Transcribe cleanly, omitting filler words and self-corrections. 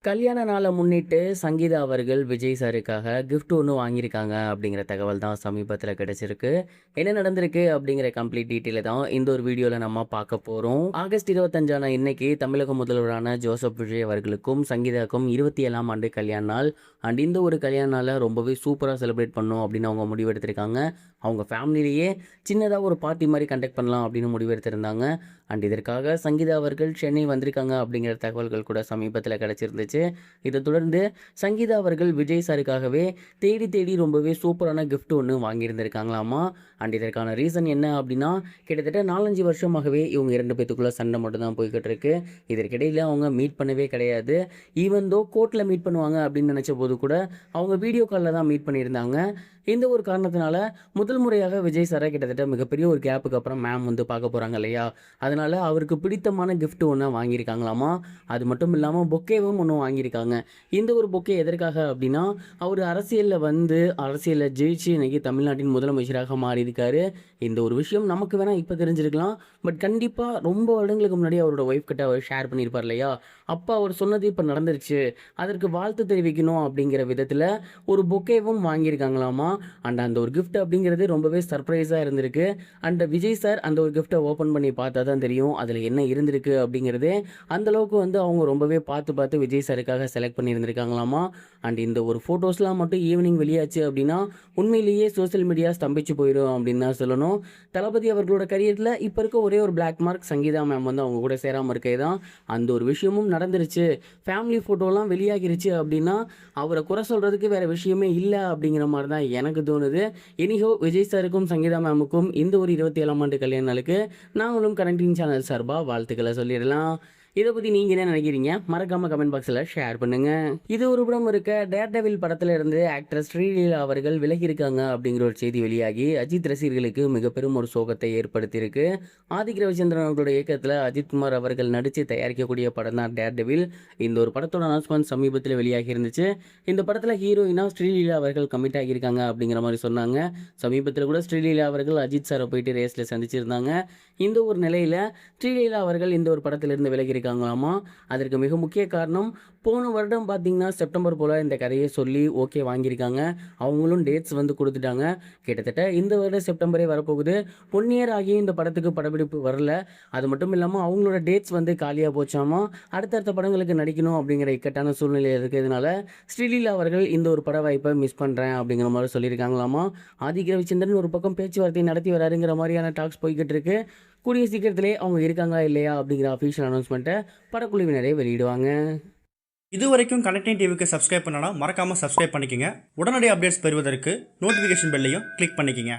கல்யாண நாளை முன்னிட்டு சங்கீதா அவர்கள் விஜய் சாருக்காக கிஃப்ட் ஒன்று வாங்கியிருக்காங்க அப்படிங்கிற தகவல் தான் சமீபத்தில் கிடைச்சிருக்கு. என்ன நடந்திருக்கு அப்படிங்கிற கம்ப்ளீட் டீட்டெயிலை தான் இந்த ஒரு வீடியோவில் நம்ம பார்க்க போகிறோம். ஆகஸ்ட் 25 இன்னைக்கு தமிழக முதல்வரான ஜோசப் விஜய் அவர்களுக்கும் சங்கீதாவுக்கும் 27ஆம் ஆண்டு கல்யாண நாள். அண்ட் இந்த ஒரு கல்யாண நாளை ரொம்பவே சூப்பராக செலிப்ரேட் பண்ணணும் அப்படின்னு அவங்க முடிவெடுத்திருக்காங்க. அவங்க ஃபேமிலியிலேயே சின்னதாக ஒரு பார்ட்டி மாதிரி கண்டக்ட் பண்ணலாம் அப்படின்னு முடிவெடுத்திருந்தாங்க. அண்ட் இதற்காக சங்கீதா அவர்கள் சென்னை வந்திருக்காங்க அப்படிங்கிற தகவல்கள் கூட சமீபத்தில் கிடச்சிருந்துச்சு. இதை தொடர்ந்து சங்கீதா அவர்கள் விஜய் சாருக்காகவே தேடி தேடி ரொம்பவே சூப்பரான கிஃப்ட் ஒன்று வாங்கியிருந்திருக்காங்களாமா. அண்ட் இதற்கான ரீசன் என்ன அப்படின்னா, கிட்டத்தட்ட 4-5 வருஷமாகவே இவங்க 2 பேத்துக்குள்ளே சண்டை மட்டும் தான் போய்கிட்டு இருக்கு. இதற்கிடையில் அவங்க மீட் பண்ணவே கிடையாது. ஈவன் தோ கோர்ட்டில் மீட் பண்ணுவாங்க அப்படின்னு நினச்ச போது கூட அவங்க வீடியோ காலில் தான் மீட் பண்ணியிருந்தாங்க. இந்த ஒரு காரணத்தினால முதல் முறையாக விஜய் சாரை கிட்டத்தட்ட மிகப்பெரிய ஒரு கேப்புக்கு அப்புறம் மேம் வந்து பார்க்க போகிறாங்க இல்லையா, அதனால் அவருக்கு பிடித்தமான கிஃப்ட் ஒன்று வாங்கியிருக்காங்களாமா. அது மட்டும் இல்லாமல் பொக்கேவும் ஒன்று வாங்கியிருக்காங்க. இந்த ஒரு பொக்கே எதற்காக அப்படின்னா, அவர் அரசியலில் ஜெயிச்சு இன்னைக்கு தமிழ்நாட்டின் முதலமைச்சராக மாறியிருக்காரு. இந்த ஒரு விஷயம் நமக்கு வேணால் இப்போ தெரிஞ்சிருக்கலாம். பட் கண்டிப்பாக ரொம்ப வருடங்களுக்கு முன்னாடி அவரோட ஒய்ஃப் கிட்ட அவர் ஷேர் பண்ணியிருப்பார் இல்லையா, அப்போ அவர் சொன்னது இப்போ நடந்துருச்சு, அதற்கு வாழ்த்து தெரிவிக்கணும் அப்படிங்கிற விதத்தில் ஒரு பொக்கேவும் வாங்கியிருக்காங்களாமா. அண்ட் அந்த ஒரு கிஃப்ட் அப்படிங்கிறது ரொம்பவே சர்ப்ரைஸாக இருந்திருக்கு. அண்ட் விஜய் சார் அந்த ஒரு கிஃப்ட்டை ஓப்பன் பண்ணி பார்த்தா தான் தெரியும் அதில் என்ன இருந்திருக்கு அப்படிங்கிறது. அந்தளவுக்கு வந்து அவங்க ரொம்பவே பார்த்து விஜய் சாருக்காக செலக்ட் பண்ணியிருந்திருக்காங்களாமா. அண்ட் இந்த ஒரு ஃபோட்டோஸ்லாம் மட்டும் ஈவினிங் வெளியாச்சு அப்படின்னா உண்மையிலேயே சோசியல் மீடியா ஸ்தம்பிச்சு போயிடும் அப்படின்னு தான் சொல்லணும். தளபதி அவர்களோட கரியரில் இப்போ இருக்க ஒரே ஒரு பிளாக் மார்க் சங்கீதா மேம் வந்து அவங்க கூட சேராமல் இருக்கே தான். அந்த ஒரு விஷயமும் நடந்துருச்சு, ஃபேமிலி ஃபோட்டோலாம் வெளியாகிருச்சு அப்படின்னா அவரை குறை சொல்கிறதுக்கு வேறு விஷயமே இல்லை அப்படிங்கிற மாதிரி தான் எனக்கு தோணுது. எனிஹோ விஜய் சாருக்கும் சங்கீதா மேமுக்கும் இந்த ஒரு 27ஆம் ஆண்டு கல்யாண நாளுக்கு நாங்களும் கனெக்டிங் சேனல் சார்பாக வாழ்த்துக்களை சொல்லிடலாம். இதை பற்றி நீங்கள் என்ன நினைக்கிறீங்க? மறக்காமல் கமெண்ட் பாக்ஸில் ஷேர் பண்ணுங்கள். இது ஒரு புறம் இருக்க, டேர் டெவில் படத்தில் இருந்து ஆக்டர் ஸ்ரீலீலா அவர்கள் விலகியிருக்காங்க அப்படிங்கிற ஒரு செய்தி வெளியாகி அஜித் ரசிகர்களுக்கு மிக பெரும் ஒரு சோகத்தை ஏற்படுத்தியிருக்கு. ஆதிக் ரவிச்சந்திரன் அவர்களோட இயக்கத்தில் அஜித் குமார் அவர்கள் நடித்து தயாரிக்கக்கூடிய படம் தான் டேர் டெவில். இந்த ஒரு படத்தோட அனௌன்ஸ்மெண்ட் சமீபத்தில் வெளியாகி இருந்துச்சு. இந்த படத்தில் ஹீரோயினாக ஸ்ரீலீலா அவர்கள் கமிட் ஆகியிருக்காங்க அப்படிங்கிற மாதிரி சொன்னாங்க. சமீபத்தில் கூட ஸ்ரீலீலா அவர்கள் அஜித் சாரை போயிட்டு ரேஸில் சந்திச்சிருந்தாங்க. இந்த ஒரு நிலையில் ஸ்ரீலீலா அவர்கள் இந்த ஒரு படத்திலிருந்து விலகியிருக்காங்களாமா. அதற்கு மிக முக்கிய காரணம், போன வருடம் பார்த்திங்கன்னா செப்டம்பர் போல் இந்த கதையை சொல்லி ஓகே வாங்கியிருக்காங்க. அவங்களும் டேட்ஸ் வந்து கொடுத்துட்டாங்க. கிட்டத்தட்ட இந்த வருடம் செப்டம்பரே வரப்போகுது. 1 இயர் ஆகியும் இந்த படத்துக்கு படப்பிடிப்பு வரல. அது மட்டும் இல்லாமல் அவங்களோட டேட்ஸ் வந்து காலியாக போச்சாமா. அடுத்தடுத்த படங்களுக்கு நடிக்கணும் அப்படிங்கிற இக்கட்டான சூழ்நிலை இருக்கிறதுனால ஸ்ரீலீலா அவர்கள் இந்த ஒரு பட வாய்ப்பை மிஸ் பண்ணுறேன் அப்படிங்கிற மாதிரி சொல்லியிருக்காங்களாமா. ஆதிக் ரவிச்சந்திரன் ஒரு பக்கம் பேச்சுவார்த்தை நடத்தி வராருங்கிற மாதிரியான டாக்ஸ் போய்கிட்டு இருக்கு. கூடிய சீக்கிரத்திலே அவங்க இருக்காங்களா இல்லையா அப்படிங்கிற அஃபீஷியல் அனௌன்ஸ்மெண்ட்டை படக்குழுவினரே வெளியிடுவாங்க. இது வரைக்கும் கனெக்டிங் டிவிக்கு சப்ஸ்கிரைப் பண்ணனா மறக்காமல் சப்ஸ்கிரைப் பண்ணிக்கங்க. உடனடி அப்டேட்ஸ் பெறுவதற்கு நோட்டிஃபிகேஷன் பெல்லையும் கிளிக் பண்ணிக்கங்க.